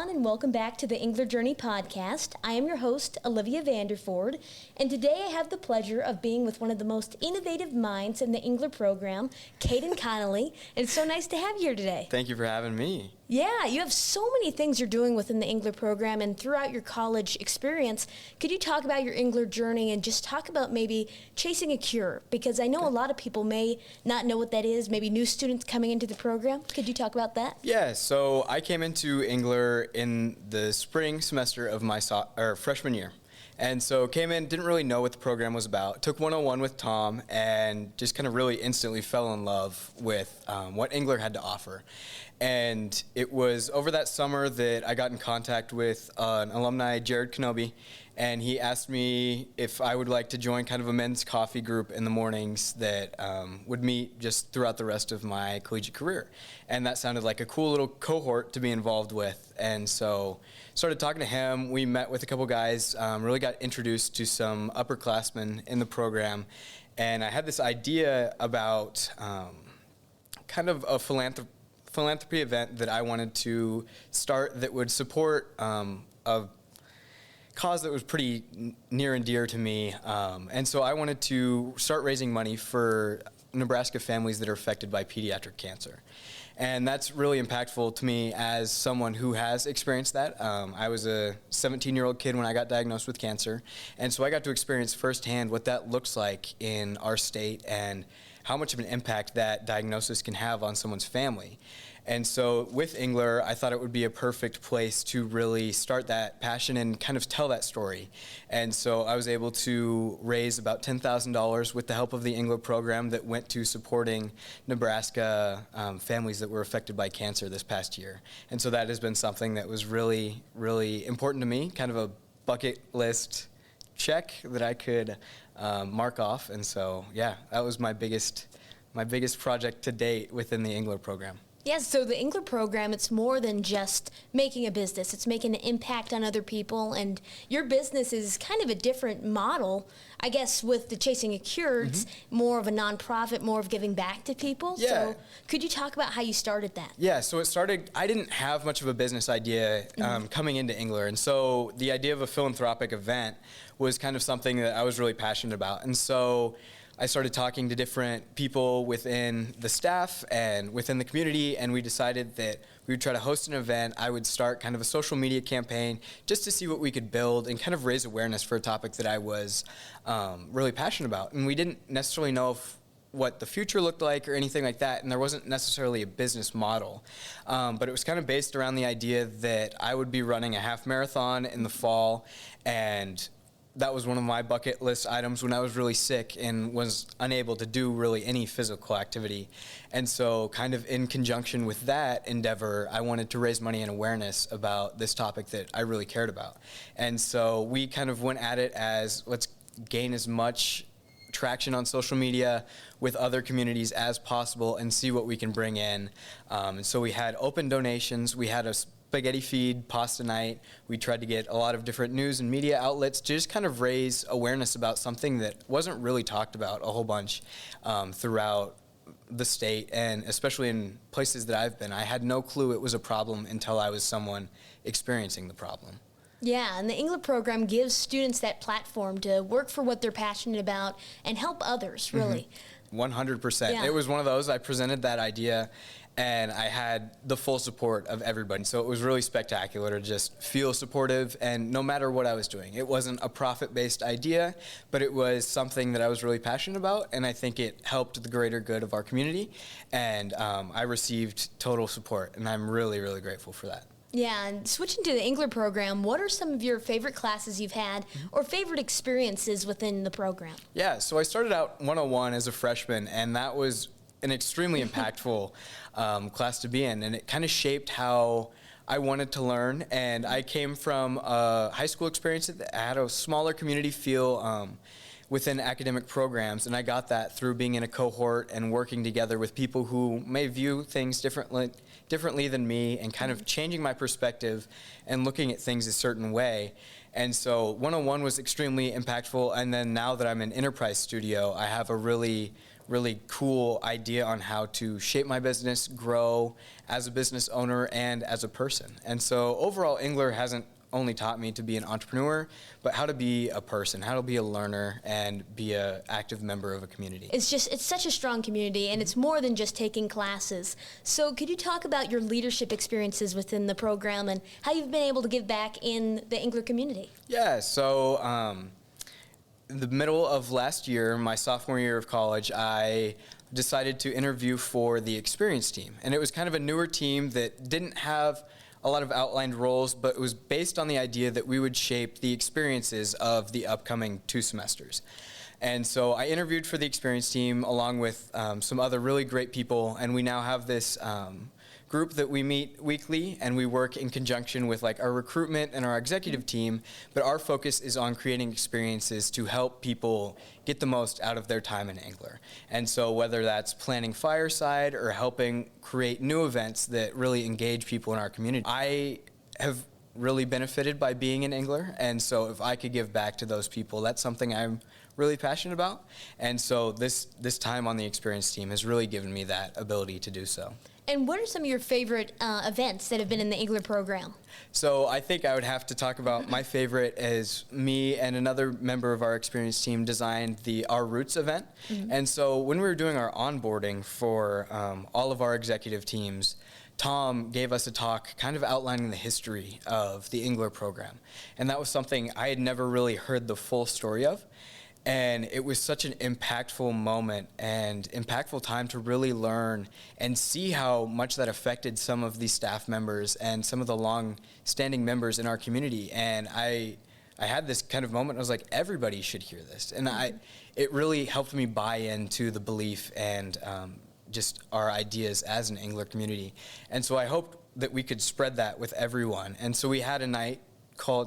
everyone, and welcome back to the Engler Journey podcast. I am your host, Olivia Vanderford, and today I have the pleasure of being with one of the most innovative minds in the Engler program, Caden Connelly, and it's so nice to have you here today. Thank you for having me. Yeah, you have so many things you're doing within the Engler program and throughout your college experience. Could you talk about your Engler journey and just talk about maybe chasing a cure? Because I know a lot of people may not know what that is, maybe new students coming into the program. Could you talk about that? Yeah, so I came into Engler in the spring semester of my freshman year. And so came in, didn't really know what the program was about, took 101 with Tom, and just kind of really instantly fell in love with what Engler had to offer. And it was over that summer that I got in contact with an alumni, Caden Connelly, and he asked me if I would like to join kind of a men's coffee group in the mornings that would meet just throughout the rest of my collegiate career. And that sounded like a cool little cohort to be involved with. And so started talking to him. We met with a couple guys, really got introduced to some upperclassmen in the program. And I had this idea about kind of a philanthropy event that I wanted to start that would support a cause that was pretty near and dear to me. And so I wanted to start raising money for Nebraska families that are affected by pediatric cancer. And that's really impactful to me as someone who has experienced that. I was a 17-year-old kid when I got diagnosed with cancer. And so I got to experience firsthand what that looks like in our state and how much of an impact that diagnosis can have on someone's family. And so with Engler, I thought it would be a perfect place to really start that passion and kind of tell that story. And so I was able to raise about $10,000 with the help of the Engler program that went to supporting Nebraska families that were affected by cancer this past year. And so that has been something that was really, really important to me, kind of a bucket list check that I could mark off. And so, yeah, that was my biggest project to date within the Engler program. Yes, so the Engler program, it's more than just making a business. It's making an impact on other people, and your business is kind of a different model. I guess with the Chasing a Cure, it's more of a nonprofit, more of giving back to people. Yeah. So could you talk about how you started that? Yeah, so it started, I didn't have much of a business idea coming into Engler, and so the idea of a philanthropic event was kind of something that I was really passionate about. And so I started talking to different people within the staff and within the community, and we decided that we would try to host an event. I would start kind of a social media campaign just to see what we could build and kind of raise awareness for a topic that I was really passionate about. And we didn't necessarily know what the future looked like or anything like that, and there wasn't necessarily a business model. But it was kind of based around the idea that I would be running a half marathon in the fall, and that was one of my bucket list items when I was really sick and was unable to do really any physical activity. And so kind of in conjunction with that endeavor, I wanted to raise money and awareness about this topic that I really cared about. And so we kind of went at it as, let's gain as much traction on social media with other communities as possible and see what we can bring in. And so we had open donations. We had a spaghetti feed, pasta night. We tried to get a lot of different news and media outlets to just kind of raise awareness about something that wasn't really talked about a whole bunch throughout the state, and especially in places that I've been. I had no clue it was a problem until I was someone experiencing the problem. Yeah, and the Engler program gives students that platform to work for what they're passionate about and help others, really. 100%. Yeah. It was one of those, I presented that idea, and I had the full support of everybody. So it was really spectacular to just feel supportive, and no matter what I was doing. It wasn't a profit-based idea, but it was something that I was really passionate about, and I think it helped the greater good of our community, and I received total support, and I'm really, really grateful for that. Yeah, and switching to the Engler program, what are some of your favorite classes you've had or favorite experiences within the program? Yeah, so I started out 101 as a freshman, and that was an extremely impactful class to be in, and it kind of shaped how I wanted to learn. And I came from a high school experience that had a smaller community feel within academic programs, and I got that through being in a cohort and working together with people who may view things differently than me, and kind of changing my perspective and looking at things a certain way. And so 101 was extremely impactful, and then now that I'm in Enterprise Studio, I have a really really cool idea on how to shape my business, grow as a business owner and as a person. And so overall, Engler hasn't only taught me to be an entrepreneur, but how to be a person, how to be a learner and be an active member of a community. It's such a strong community, and it's more than just taking classes. So could you talk about your leadership experiences within the program and how you've been able to give back in the Engler community? Yeah, so in the middle of last year, my sophomore year of college, I decided to interview for the experience team. And it was kind of a newer team that didn't have a lot of outlined roles, but it was based on the idea that we would shape the experiences of the upcoming 2 semesters. And so I interviewed for the experience team along with some other really great people, and we now have this group that we meet weekly, and we work in conjunction with like our recruitment and our executive team, but our focus is on creating experiences to help people get the most out of their time in Engler. And so whether that's planning fireside or helping create new events that really engage people in our community, I have really benefited by being in Engler, and so if I could give back to those people, that's something I'm really passionate about. And so this time on the experience team has really given me that ability to do so. And what are some of your favorite events that have been in the Engler program? So I think I would have to talk about my favorite is me and another member of our experience team designed the Our Roots event. Mm-hmm. And so when we were doing our onboarding for all of our executive teams, Tom gave us a talk kind of outlining the history of the Engler program. And that was something I had never really heard the full story of. And it was such an impactful moment and impactful time to really learn and see how much that affected some of the staff members and some of the long-standing members in our community. And I had this kind of moment. I was like, everybody should hear this. And it really helped me buy into the belief and just our ideas as an Engler community. And so I hoped that we could spread that with everyone. And so we had a night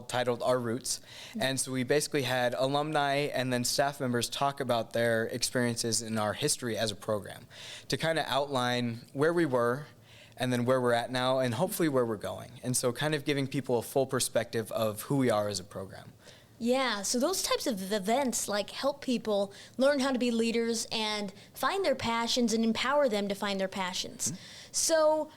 titled Our Roots. And so we basically had alumni and then staff members talk about their experiences in our history as a program to kind of outline where we were and then where we're at now and hopefully where we're going. And so kind of giving people a full perspective of who we are as a program. Yeah, so those types of events like help people learn how to be leaders and find their passions and empower them to find their passions. Mm-hmm. So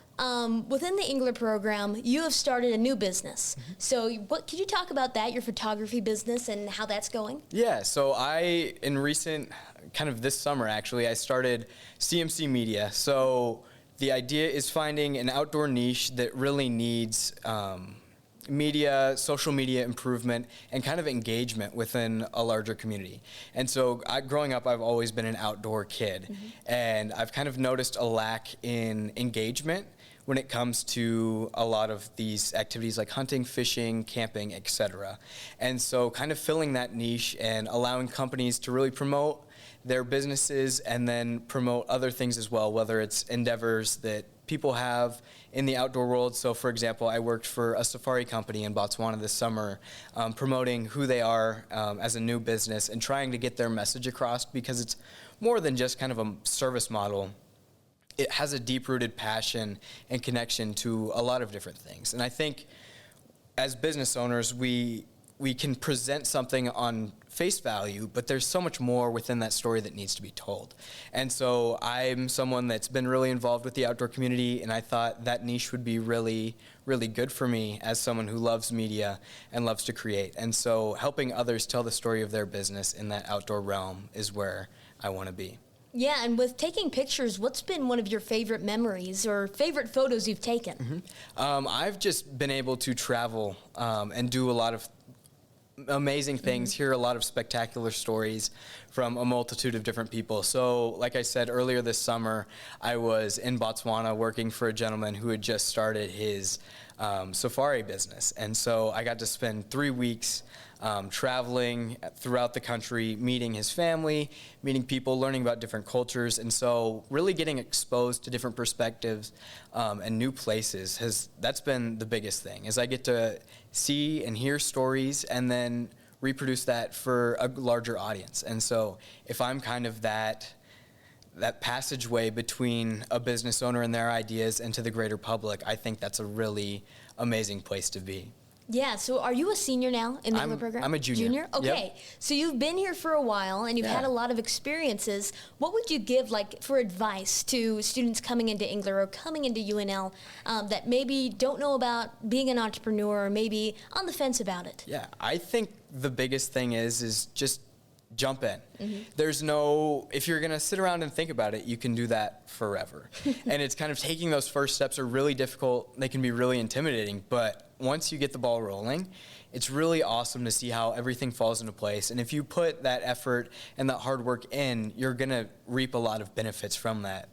within the Engler program, you have started a new business. Mm-hmm. So could you talk about that, your photography business and how that's going? Yeah, so in recent, kind of this summer actually, I started CMC Media. So the idea is finding an outdoor niche that really needs media, social media improvement, and kind of engagement within a larger community. And so growing up, I've always been an outdoor kid, mm-hmm. and I've kind of noticed a lack in engagement when it comes to a lot of these activities like hunting, fishing, camping, etc. And so kind of filling that niche and allowing companies to really promote their businesses and then promote other things as well, whether it's endeavors that people have in the outdoor world. So for example, I worked for a safari company in Botswana this summer, promoting who they are as a new business and trying to get their message across, because it's more than just kind of a service model. It has a deep-rooted passion and connection to a lot of different things. And I think as business owners, we can present something on face value, but there's so much more within that story that needs to be told. And so I'm someone that's been really involved with the outdoor community, and I thought that niche would be really, really good for me as someone who loves media and loves to create. And so helping others tell the story of their business in that outdoor realm is where I want to be. Yeah, and with taking pictures, what's been one of your favorite memories or favorite photos you've taken? Mm-hmm. I've just been able to travel and do a lot of amazing things, mm-hmm. hear a lot of spectacular stories from a multitude of different people. So, like I said earlier this summer, I was in Botswana working for a gentleman who had just started his safari business. And so I got to spend 3 weeks traveling throughout the country, meeting his family, meeting people, learning about different cultures. And so really getting exposed to different perspectives and new places, that's been the biggest thing, is I get to see and hear stories and then reproduce that for a larger audience. And so if I'm kind of that passageway between a business owner and their ideas and to the greater public, I think that's a really amazing place to be. Yeah, so are you a senior now in the Engler program? I'm a junior. Okay, Yep. so you've been here for a while and you've had a lot of experiences. What would you give for advice to students coming into Engler or coming into UNL that maybe don't know about being an entrepreneur or maybe on the fence about it? Yeah, I think the biggest thing is just jump in. If you're going to sit around and think about it, you can do that forever. And it's kind of taking those first steps are really difficult. They can be really intimidating, but once you get the ball rolling, it's really awesome to see how everything falls into place. And if you put that effort and that hard work in, you're going to reap a lot of benefits from that.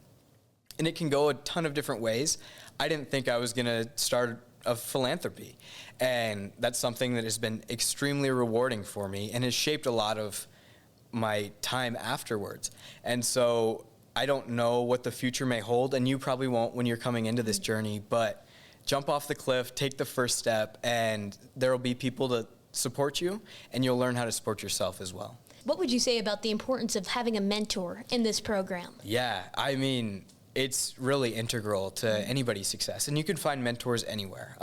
And it can go a ton of different ways. I didn't think I was going to start a philanthropy. And that's something that has been extremely rewarding for me and has shaped a lot of my time afterwards. And so I don't know what the future may hold, and you probably won't when you're coming into this journey, but jump off the cliff, take the first step, and there will be people to support you, and you'll learn how to support yourself as well. What would you say about the importance of having a mentor in this program? Yeah, I mean, it's really integral to anybody's success, and you can find mentors anywhere.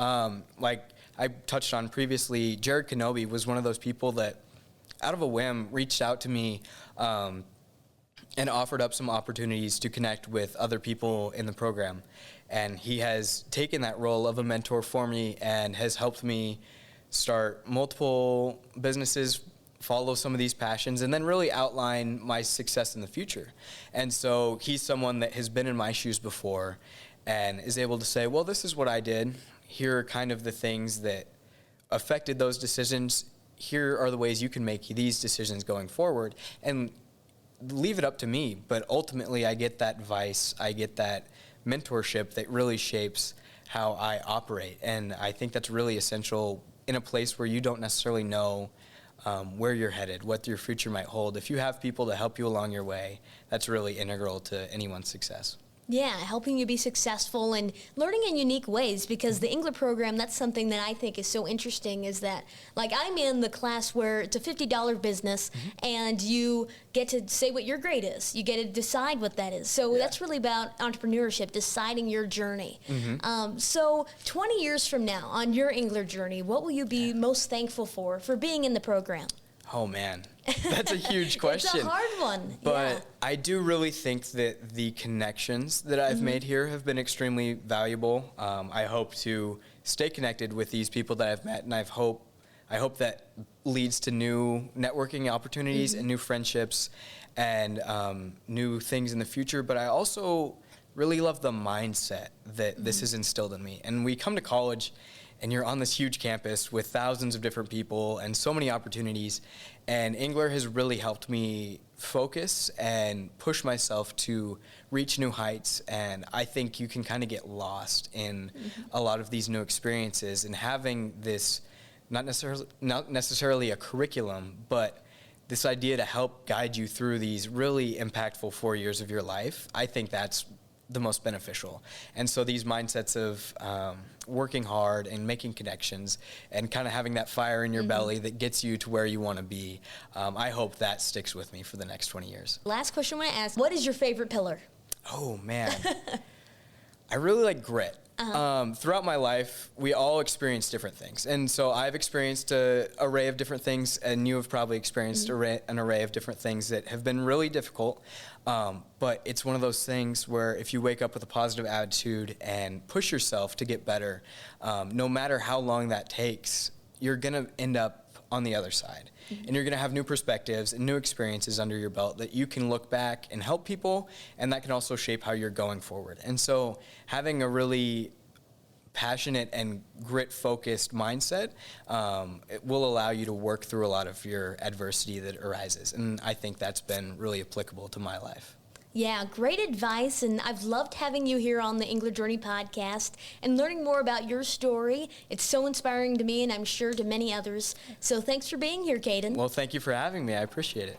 Like I touched on previously, Caden Connelly was one of those people that out of a whim reached out to me and offered up some opportunities to connect with other people in the program. And he has taken that role of a mentor for me and has helped me start multiple businesses, follow some of these passions, and then really outline my success in the future. And so he's someone that has been in my shoes before and is able to say, well, this is what I did. Here are kind of the things that affected those decisions. Here are the ways you can make these decisions going forward, and leave it up to me. But ultimately, I get that advice, I get that mentorship that really shapes how I operate. And I think that's really essential in a place where you don't necessarily know where you're headed, what your future might hold. If you have people to help you along your way, that's really integral to anyone's success. Yeah, helping you be successful and learning in unique ways, because the Engler program, that's something that I think is so interesting, is that, like, I'm in the class where it's a $50 business and you get to say what your grade is. You get to decide what that is. So that's really about entrepreneurship, deciding your journey. So 20 years from now, on your Engler journey, what will you be most thankful for being in the program? Oh, man, that's a huge question. It's a hard one. But I do really think that the connections that I've made here have been extremely valuable. I hope to stay connected with these people that I've met, and I hope that leads to new networking opportunities and new friendships and new things in the future. But I also really love the mindset that this has instilled in me. And we come to college, and you're on this huge campus with thousands of different people and so many opportunities. And Engler has really helped me focus and push myself to reach new heights. And I think you can kind of get lost in a lot of these new experiences. And having this, not necessarily a curriculum, but this idea to help guide you through these really impactful 4 years of your life, I think that's the most beneficial. And so these mindsets of working hard and making connections and kind of having that fire in your belly that gets you to where you want to be, I hope that sticks with me for the next 20 years. Last question I want to ask, what is your favorite pillar? Oh, man. I really like grit. Throughout my life, we all experience different things. And so I've experienced an array of different things, and you have probably experienced an array of different things that have been really difficult. But it's one of those things where if you wake up with a positive attitude and push yourself to get better, no matter how long that takes, you're going to end up on the other side. And you're going to have new perspectives and new experiences under your belt that you can look back and help people, and that can also shape how you're going forward. And so having a really passionate and grit-focused mindset, it will allow you to work through a lot of your adversity that arises. And I think that's been really applicable to my life. Yeah, great advice, and I've loved having you here on the Engler Journey podcast and learning more about your story. It's so inspiring to me, and I'm sure to many others. So thanks for being here, Caden. Well, thank you for having me. I appreciate it.